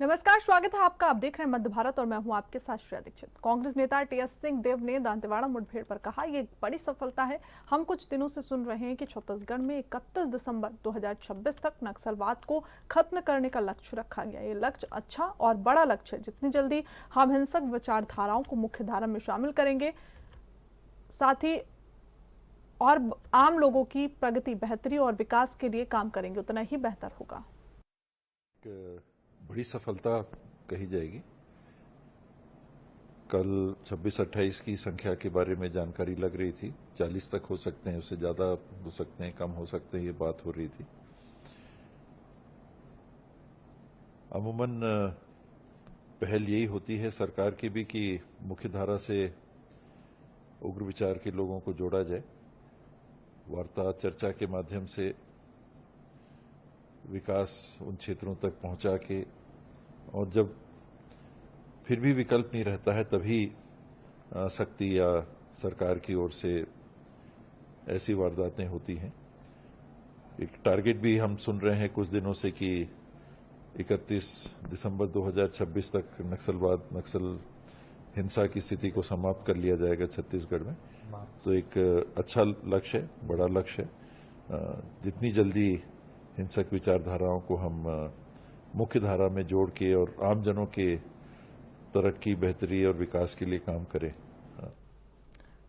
नमस्कार, स्वागत है आपका। आप देख रहे हैं मध्य भारत और मैं हूं आपके साथ श्रेया दीक्षित। कांग्रेस नेता टीएस सिंहदेव ने दंतेवाड़ा मुठभेड़ पर कहा, ये एक बड़ी सफलता है। हम कुछ दिनों से सुन रहे हैं कि छत्तीसगढ़ में 31 दिसंबर 2026 तक नक्सलवाद को खत्म करने का लक्ष्य रखा गया। ये लक्ष्य अच्छा और बड़ा लक्ष्य है। जितनी जल्दी हम हिंसक विचारधाराओं को मुख्य धारा में शामिल करेंगे, साथ ही और आम लोगों की प्रगति, बेहतरी और विकास के लिए काम करेंगे, उतना ही बेहतर होगा। बड़ी सफलता कही जाएगी। कल 26-28 की संख्या के बारे में जानकारी लग रही थी। 40 तक हो सकते हैं, उससे ज्यादा हो सकते हैं, कम हो सकते हैं, ये बात हो रही थी। अमूमन पहल यही होती है सरकार की भी कि मुख्य धारा से उग्र विचार के लोगों को जोड़ा जाए, वार्ता चर्चा के माध्यम से विकास उन क्षेत्रों तक पहुंचा के, और जब फिर भी विकल्प नहीं रहता है तभी सख्ती या सरकार की ओर से ऐसी वारदातें होती हैं। एक टारगेट भी हम सुन रहे हैं कुछ दिनों से कि 31 दिसंबर 2026 तक नक्सल हिंसा की स्थिति को समाप्त कर लिया जाएगा छत्तीसगढ़ में। तो एक अच्छा लक्ष्य है, बड़ा लक्ष्य है। जितनी जल्दी हिंसक विचारधाराओं को हम मुख्य धारा में जोड़ के और आमजनों के तरक्की, बेहतरी और विकास के लिए काम करें।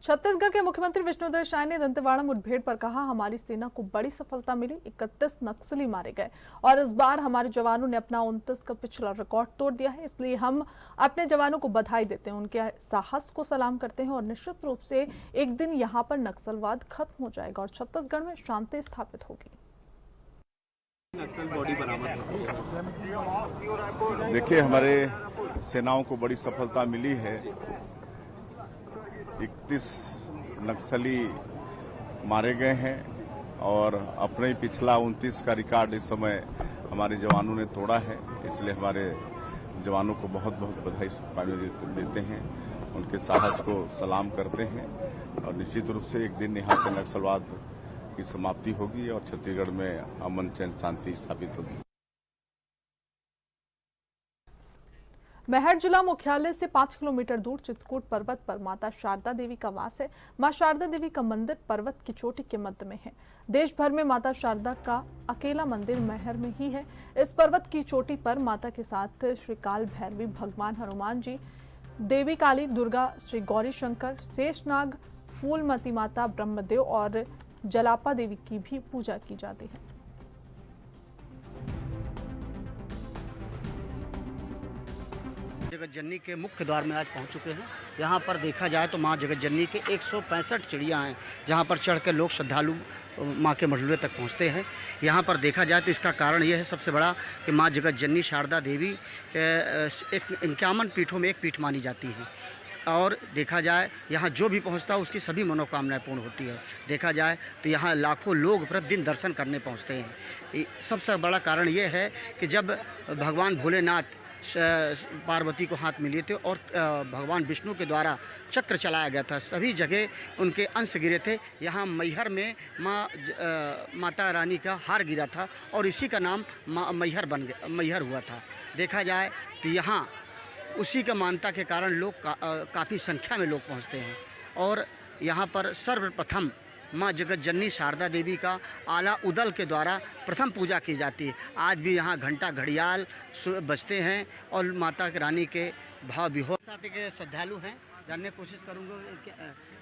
छत्तीसगढ़ के मुख्यमंत्री विष्णुदेव साय ने दंतेवाड़ा मुठभेड़ पर कहा, हमारी सेना को बड़ी सफलता मिली। 31 नक्सली मारे गए और इस बार हमारे जवानों ने अपना 29 का पिछला रिकॉर्ड तोड़ दिया है। इसलिए हम अपने जवानों को बधाई देते हैं, उनके साहस को सलाम करते हैं और निश्चित रूप से एक दिन यहाँ पर नक्सलवाद खत्म हो जाएगा और छत्तीसगढ़ में शांति स्थापित होगी। नक्सल बॉडी बरामद। देखिए, हमारे सेनाओं को बड़ी सफलता मिली है। 31 नक्सली मारे गए हैं और अपने ही पिछला 29 का रिकॉर्ड इस समय हमारे जवानों ने तोड़ा है। इसलिए हमारे जवानों को बहुत बहुत बधाई शुभकामनाएं देते हैं, उनके साहस को सलाम करते हैं और निश्चित रूप से एक दिन यहाँ से नक्सलवाद की समाप्ति होगी और छत्तीसगढ़ में अमन चैन शांति स्थापित होगी। मैहर जिला मुख्यालय से 5 किलोमीटर दूर चित्रकूट पर्वत पर माता शारदा देवी का वास है। मां शारदा देवी का मंदिर पर्वत की चोटी के मध्य में है। देश भर में माता शारदा का अकेला मंदिर मैहर में ही है। इस पर्वत की चोटी पर माता के साथ श्री काल भैरवी, भगवान हनुमान जी, देवी काली, दुर्गा, श्री गौरी शंकर, शेषनाग, फूलमती माता, ब्रह्मदेव और जलापा देवी की भी पूजा की जाती है। जगत जननी के मुख्य द्वार में आज पहुंच चुके हैं। यहाँ पर देखा जाए तो माँ जगत जननी के 165 चिड़ियाँ हैं, जहाँ पर चढ़कर लोग श्रद्धालु माँ के मझुले तक पहुँचते हैं। यहाँ पर देखा जाए तो इसका कारण यह है सबसे बड़ा कि माँ जगत जननी शारदा देवी 51 पीठों में एक पीठ मानी जाती है और देखा जाए यहाँ जो भी पहुँचता है उसकी सभी मनोकामनाएं पूर्ण होती है। देखा जाए तो यहाँ लाखों लोग प्रतिदिन दर्शन करने पहुँचते हैं। सबसे बड़ा कारण ये है कि जब भगवान भोलेनाथ पार्वती को हाथ मिले थे और भगवान विष्णु के द्वारा चक्र चलाया गया था, सभी जगह उनके अंश गिरे थे। यहाँ मैहर में माता रानी का हार गिरा था और इसी का नाम मैहर हुआ था। देखा जाए तो यहाँ उसी का मान्यता के कारण लोग काफ़ी संख्या में लोग पहुँचते हैं और यहाँ पर सर्वप्रथम माँ जगत जननी शारदा देवी का आला उदल के द्वारा प्रथम पूजा की जाती है। आज भी यहाँ घंटा घड़ियाल बजते हैं और माता रानी के भाव विभोर साथ के श्रद्धालु हैं। जानने की कोशिश करूँगा,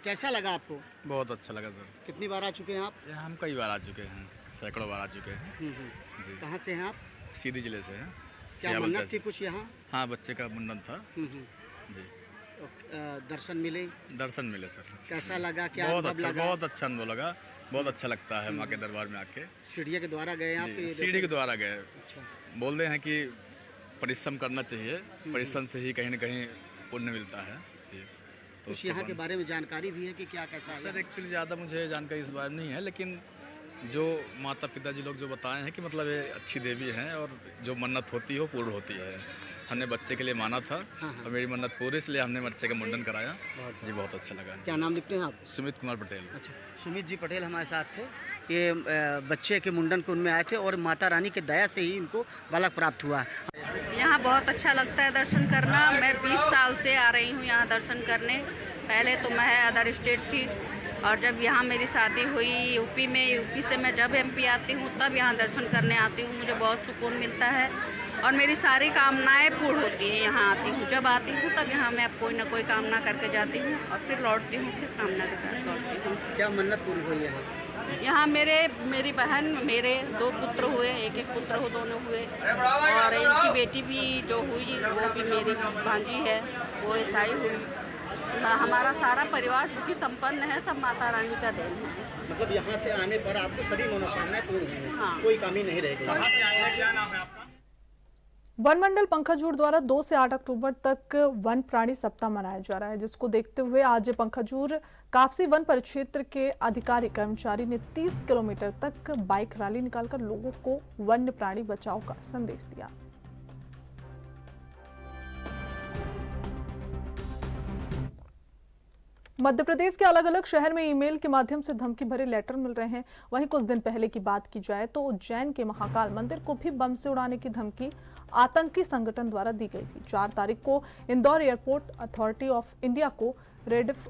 कैसा लगा आपको? बहुत अच्छा लगा सर। कितनी बार आ चुके हैं आप? हम कई बार आ चुके हैं, सैकड़ों बार आ चुके हैं। जी। कहाँ से हैं आप? सीधी जिले से हैं। क्या मन्नत थी कुछ यहाँ? हाँ, बच्चे का मुंडन था। जी। दर्शन मिले सर। कैसा लगा? क्या बहुत अच्छा अनुभव लगा। बहुत अच्छा लगता है माँ के दरबार में आके। सीढ़ी के द्वारा गए आप? सीढ़ी के द्वारा गए। अच्छा। बोलते हैं कि परिश्रम करना चाहिए, परिश्रम से ही कहीं न कहीं पुण्य मिलता है। तो यहाँ के बारे में जानकारी भी है कि क्या कैसा है? सर एक्चुअली ज़्यादा मुझे जानकारी इस बारे में नहीं है, लेकिन जो माता पिताजी लोग जो बताए हैं कि मतलब ये अच्छी देवी हैं और जो मन्नत होती है वो पूर्ण होती है। हमने बच्चे के लिए माना था और मेरी मन्नत पूरी, इसलिए हमने बच्चे का मुंडन कराया जी। बहुत अच्छा लगा। क्या नाम लिखते हैं आप? सुमित कुमार पटेल। अच्छा, सुमित जी पटेल हमारे साथ थे। ये बच्चे के मुंडन को उनमें आए थे और माता रानी के दया से ही इनको बालक प्राप्त हुआ। यहाँ बहुत अच्छा लगता है दर्शन करना। मैं 20 साल से आ रही हूँ यहाँ दर्शन करने। पहले तो मैं अदर स्टेट थी और जब यहाँ मेरी शादी हुई यूपी में, यूपी से मैं जब एमपी आती हूँ तब यहाँ दर्शन करने आती हूँ। मुझे बहुत सुकून मिलता है और मेरी सारी कामनाएं पूर्ण होती हैं। यहाँ आती हूँ, जब आती हूँ तब यहाँ मैं कोई ना कोई कामना करके जाती हूँ और फिर लौटती हूँ, फिर कामना के साथ लौटती हूँ। क्या मन्नत पूरी हुई है? यहाँ मेरी बहन, मेरे 2 पुत्र हुए, एक पुत्र हो, दोनों हुए और इनकी बेटी भी जो हुई वो भी मेरी भांजी है, वो ईसाई हुई। हमारा सारा परिवार सुखी संपन्न है, सब माता रानी का देन है। मतलब यहाँ से आने पर आपको सभी मनोकामनाएं पूर्ण हुई? हाँ। कोई कमी नहीं रह गई। वन मंडल पंखाजूर द्वारा 2 से 8 अक्टूबर तक वन प्राणी सप्ताह मनाया जा रहा है, जिसको देखते हुए आज पंखाजूर कापसी वन परिक्षेत्र के अधिकारी कर्मचारी ने 30 किलोमीटर तक बाइक रैली निकालकर लोगों को वन्य प्राणी बचाओ का संदेश दिया। मध्य प्रदेश के अलग अलग शहर में ईमेल के माध्यम से धमकी भरे लेटर मिल रहे हैं। वहीं कुछ दिन पहले की बात की जाए तो उज्जैन के महाकाल मंदिर को भी बम से उड़ाने की धमकी आतंकी संगठन द्वारा दी गई थी। 4 तारीख को Indore airport authority of India को रेडिफ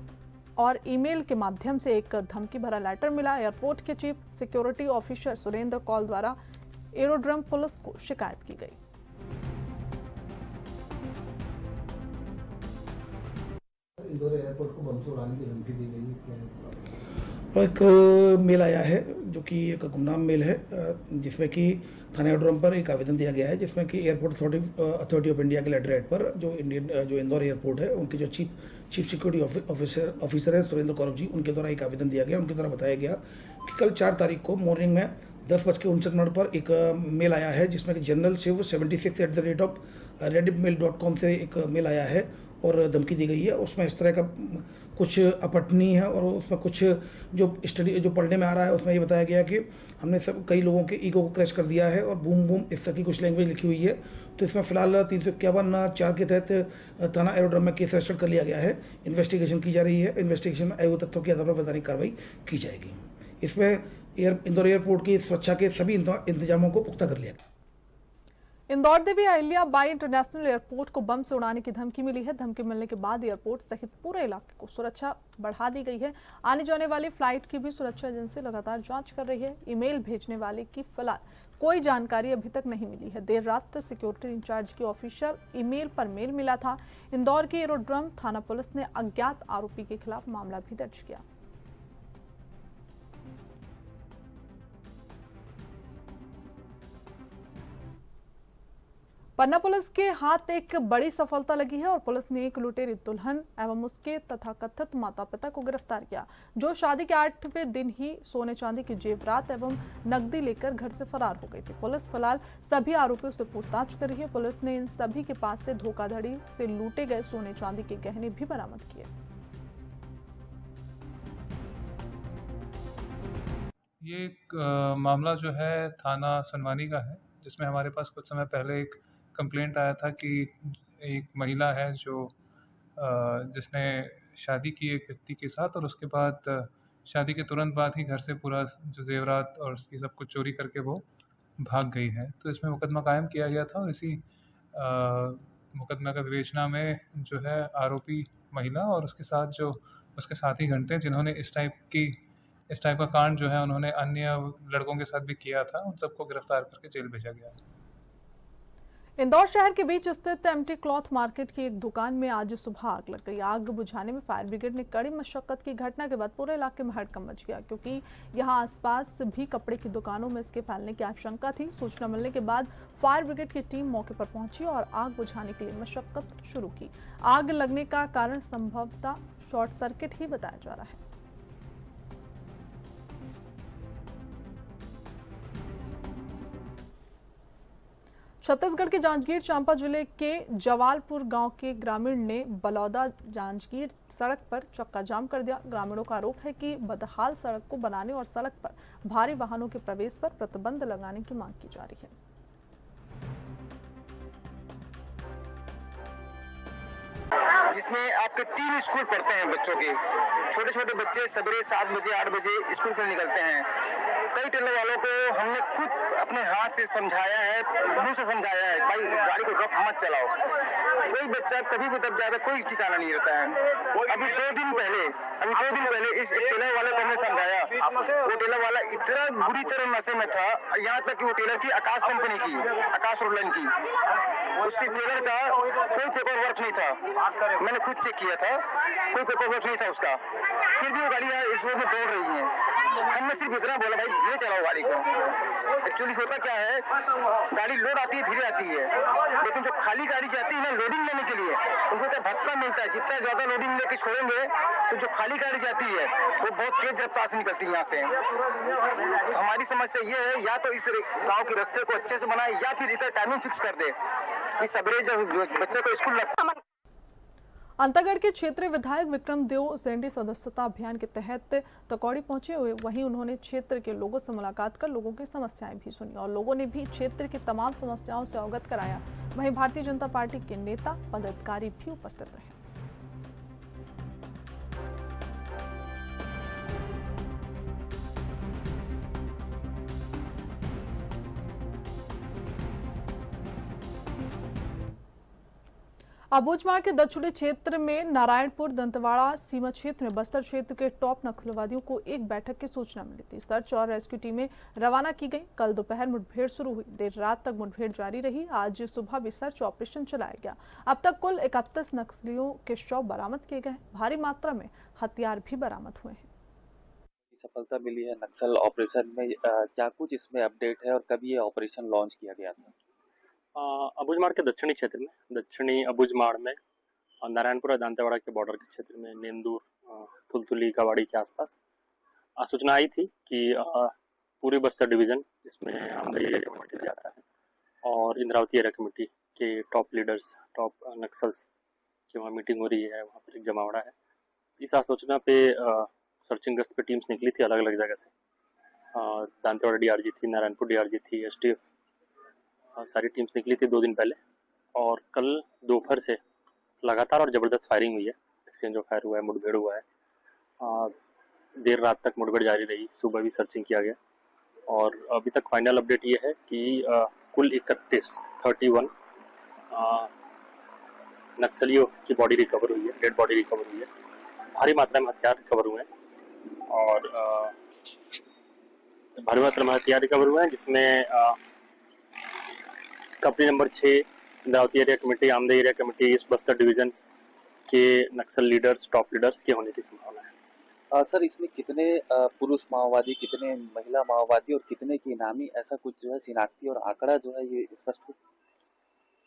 और ईमेल के माध्यम से एक धमकी भरा लेटर मिला। एयरपोर्ट के chief security officer Surendra Kaul द्वारा एरोड्रम पुलिस को शिकायत की गई। इंदौर एयरपोर्ट को बम से उड़ाने की धमकी दी गई है। एक मेल आया है जो कि एक गुमनाम मेल है, जिसमें कि थाना एरोड्रम पर एक आवेदन दिया गया है, जिसमें कि एयरपोर्ट अथॉरिटी ऑफ इंडिया के लेटर हेड पर जो इंदौर एयरपोर्ट है उनके जो चीफ सिक्योरिटी ऑफिसर है सुरेंद्र कौर जी, उनके द्वारा एक आवेदन दिया गया। उनके द्वारा बताया गया कि कल 4 तारीख को मॉर्निंग में 10:59 पर एक मेल आया है, जिसमें कि जनरल शिव 76 @redipmail.com से एक मेल आया है और धमकी दी गई है। उसमें इस तरह का कुछ अपठनीय है और उसमें कुछ जो पढ़ने में आ रहा है उसमें ये बताया गया कि हमने सब कई लोगों के ईगो को क्रैश कर दिया है और बूम बूम इस तरह की कुछ लैंग्वेज लिखी हुई है। तो इसमें फिलहाल 351(4) के तहत थाना एरोड्रम में केस रजिस्टर कर लिया गया है। इन्वेस्टिगेशन की जा रही है। इन्वेस्टिगेशन में आए हुए तथ्यों के आधार पर वैधानिक कार्रवाई की जाएगी। इसमें इंदौर एयरपोर्ट की सुरक्षा के सभी इंतजामों को पुख्ता कर लिया गया। इंदौर देवी अहिल्या बाई इंटरनेशनल एयरपोर्ट को बम से उड़ाने की धमकी मिली है। धमकी मिलने के बाद एयरपोर्ट सहित पूरे इलाके को सुरक्षा बढ़ा दी गई है। आने जाने वाली फ्लाइट की भी सुरक्षा एजेंसी लगातार जांच कर रही है। ईमेल भेजने वाले की फिलहाल कोई जानकारी अभी तक नहीं मिली है। देर रात सिक्योरिटी इंचार्ज की ऑफिशियल ईमेल पर मेल मिला था। इंदौर के एरोड्रम थाना पुलिस ने अज्ञात आरोपी के खिलाफ मामला भी दर्ज किया। पन्ना पुलिस के हाथ एक बड़ी सफलता लगी है और पुलिस ने एक लुटेरी दुल्हन एवं उसके तथाकथित माता पिता को गिरफ्तार किया, जो शादी के 8वें दिन ही सोने चांदी के जेवरात एवं नकदी लेकर घर से फरार हो गई थी। पुलिस फिलहाल सभी आरोपियों से पूछताछ कर रही है। पुलिस ने इन सभी के पास से धोखाधड़ी से लूटे गए सोने चांदी के गहने भी बरामद किए। ये एक मामला जो है थाना सुनवानी का है, जिसमें हमारे पास कुछ समय पहले एक कंप्लेंट आया था कि एक महिला है जो जिसने शादी की एक व्यक्ति के साथ और उसके बाद शादी के तुरंत बाद ही घर से पूरा जो जेवरात और ये सब कुछ चोरी करके वो भाग गई है। तो इसमें मुकदमा कायम किया गया था और इसी मुकदमा का विवेचना में जो है आरोपी महिला और उसके साथ जो उसके साथी गण थे जिन्होंने इस टाइप का कांड जो है उन्होंने अन्य लड़कों के साथ भी किया था, उन सबको गिरफ्तार करके जेल भेजा गया। इंदौर शहर के बीच स्थित एमटी क्लॉथ मार्केट की एक दुकान में आज सुबह आग लग गई। आग बुझाने में फायर ब्रिगेड ने कड़ी मशक्कत की। घटना के बाद पूरे इलाके में हड़कंप मच गया, क्योंकि यहां आसपास भी कपड़े की दुकानों में इसके फैलने की आशंका थी। सूचना मिलने के बाद फायर ब्रिगेड की टीम मौके पर पहुंची और आग बुझाने के लिए मशक्कत शुरू की। आग लगने का कारण संभवतः शॉर्ट सर्किट ही बताया जा रहा है। छत्तीसगढ़ के जांजगीर चांपा जिले के जवालपुर गांव के ग्रामीण ने बलौदा जांजगीर सड़क पर चक्का जाम कर दिया। ग्रामीणों का आरोप है कि बदहाल सड़क को बनाने और सड़क पर भारी वाहनों के प्रवेश पर प्रतिबंध लगाने की मांग की जा रही है। जिसमें आपके 3 स्कूल पढ़ते हैं बच्चों के, छोटे छोटे बच्चे सवेरे 7 बजे 8 बजे स्कूल पर निकलते हैं। कई टेलर वालों को हमने खुद अपने हाथ से समझाया है, मुंह से समझाया है, भाई गाड़ी को रफ मत चलाओ। कोई बच्चा कभी भी दब जाता, कोई ठिकाना नहीं रहता है। अभी 2 दिन पहले इस टेलर वाले को हमने समझाया, वो टेलर वाला इतना बुरी तरह नशे में था, यहाँ तक कि वो टेलर थी आकाश कंपनी की, आकाश रोड लाइन की, उससे टेलर का कोई पेपर वर्क नहीं था। मैंने खुद चेक किया था, कोई पेपर वर्क नहीं था उसका, फिर भी वो गाड़ी इस रोड में दौड़ रही है। हमने सिर्फ इतना बोला, भाई धीरे चलाओ गाड़ी को। एक्चुअली होता क्या है, गाड़ी लोड आती है धीरे आती है, लेकिन जो खाली गाड़ी जाती है ना लोडिंग लेने के लिए, उनको तो धक्का मिलता है। जितना ज्यादा लोडिंग लेके छोड़ेंगे तो जो खाली गाड़ी जाती है वो बहुत तेज रफ्तार से निकलती है यहाँ से। हमारी समस्या ये है, या तो इस गाँव के रास्ते को अच्छे से बनाए या फिर इसका टाइमिंग फिक्स कर दे। इस सवेरे जो बच्चे को स्कूल लगता। अंतागढ़ के क्षेत्रीय विधायक विक्रम देव सेंडी सदस्यता अभियान के तहत तकौड़ी पहुंचे हुए, वहीं उन्होंने क्षेत्र के लोगों से मुलाकात कर लोगों की समस्याएं भी सुनी और लोगों ने भी क्षेत्र की तमाम समस्याओं से अवगत कराया। वहीं भारतीय जनता पार्टी के नेता पदाधिकारी भी उपस्थित रहे। अबूझमाड़ के दक्षिणी क्षेत्र में नारायणपुर दंतेवाड़ा सीमा क्षेत्र में बस्तर क्षेत्र के टॉप नक्सलवादियों को एक बैठक की सूचना मिली थी। सर्च और रेस्क्यू टीमें रवाना की गई। कल दोपहर मुठभेड़ शुरू हुई, देर रात तक मुठभेड़ जारी रही। आज सुबह भी सर्च ऑपरेशन चलाया गया। अब तक कुल 31 नक्सलियों के शव बरामद किए गए। भारी मात्रा में हथियार भी बरामद हुए हैं। सफलता मिली है नक्सल ऑपरेशन में, क्या कुछ इसमें अपडेट है और कब ये ऑपरेशन लॉन्च किया गया था? अबूझमाड़ के दक्षिणी क्षेत्र में, दक्षिणी अबूझमाड़ में नारायणपुर और दांतेवाड़ा के बॉर्डर के क्षेत्र में नेंदूर थुलथुली कावाड़ी के आसपास सूचना आई थी कि पूरी बस्तर डिवीज़न, जिसमें आमदई एरिया कमेटी जाता है और इंद्रावती एरिया कमेटी के टॉप लीडर्स, टॉप नक्सल्स की वहाँ मीटिंग हो रही है, वहाँ पर एक जमावड़ा है। इस सूचना पे सर्चिंग गश्त पे टीम्स निकली थी अलग अलग जगह से। दांतेवाड़ा डीआरजी थी, नारायणपुर डीआरजी थी, एसटीएफ, सारी टीम्स निकली थी 2 दिन पहले। और कल दोपहर से लगातार और ज़बरदस्त फायरिंग हुई है, एक्सचेंज ऑफ फायर हुआ है, मुठभेड़ हुआ है। देर रात तक मुठभेड़ जारी रही, सुबह भी सर्चिंग किया गया और अभी तक फाइनल अपडेट ये है कि कुल 31 नक्सलियों की बॉडी रिकवर हुई है, डेड बॉडी रिकवर हुई है। भारी मात्रा में हथियार रिकवर हुए हैं और भारी मात्रा में हथियार रिकवर हुए हैं, जिसमें company number 6 Indravati area committee, Amdai area committee, east Bastar division के नक्सल लीडर्स, टॉप लीडर्स के होने की संभावना है। सर, इसमें कितने पुरुष माओवादी, कितने महिला माओवादी और कितने की इनामी, ऐसा कुछ जो है शिनाख्ती और आंकड़ा जो है ये स्पष्ट हो?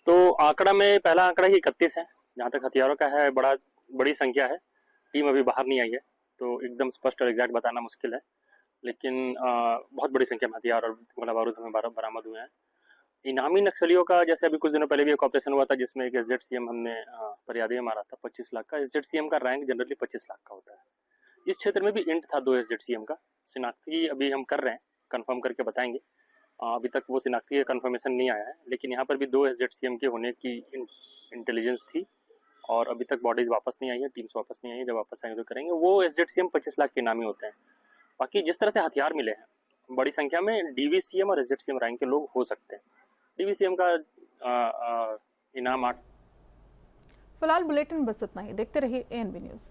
तो आंकड़ा में पहला आंकड़ा ही 31 है। जहाँ तक हथियारों का है बड़ी संख्या है। टीम अभी बाहर नहीं आई है तो एकदम स्पष्ट और एग्जैक्ट बताना मुश्किल है, लेकिन बहुत बड़ी संख्या में हथियार और गोला बारूद हमें बरामद हुए हैं। इनामी नक्सलियों का जैसे अभी कुछ दिनों पहले भी एक ऑपरेशन हुआ था जिसमें एक SZCM हमने फरियादी में मारा था 25 लाख का। SZCM का रैंक जनरली 25 लाख का होता है। इस क्षेत्र में भी इंट था 2 SZCM का। शिनाख्ती अभी हम कर रहे हैं, कंफर्म करके बताएंगे। अभी तक वो शिनाख्ती का कंफर्मेशन नहीं आया है, लेकिन यहाँ पर भी 2 SZCM के होने की इंटेलिजेंस थी और अभी तक बॉडीज वापस नहीं आई है, टीम्स वापस नहीं आई है। जब वापस आएंगे तो करेंगे। वो SZCM 25 लाख के इनामी होते हैं। बाकी जिस तरह से हथियार मिले हैं, बड़ी संख्या में DVCM और SZCM रैंक के लोग हो सकते हैं। DVCM का इनाम 8। फिलहाल बुलेटिन बस इतना ही। देखते रहिए ANB न्यूज़।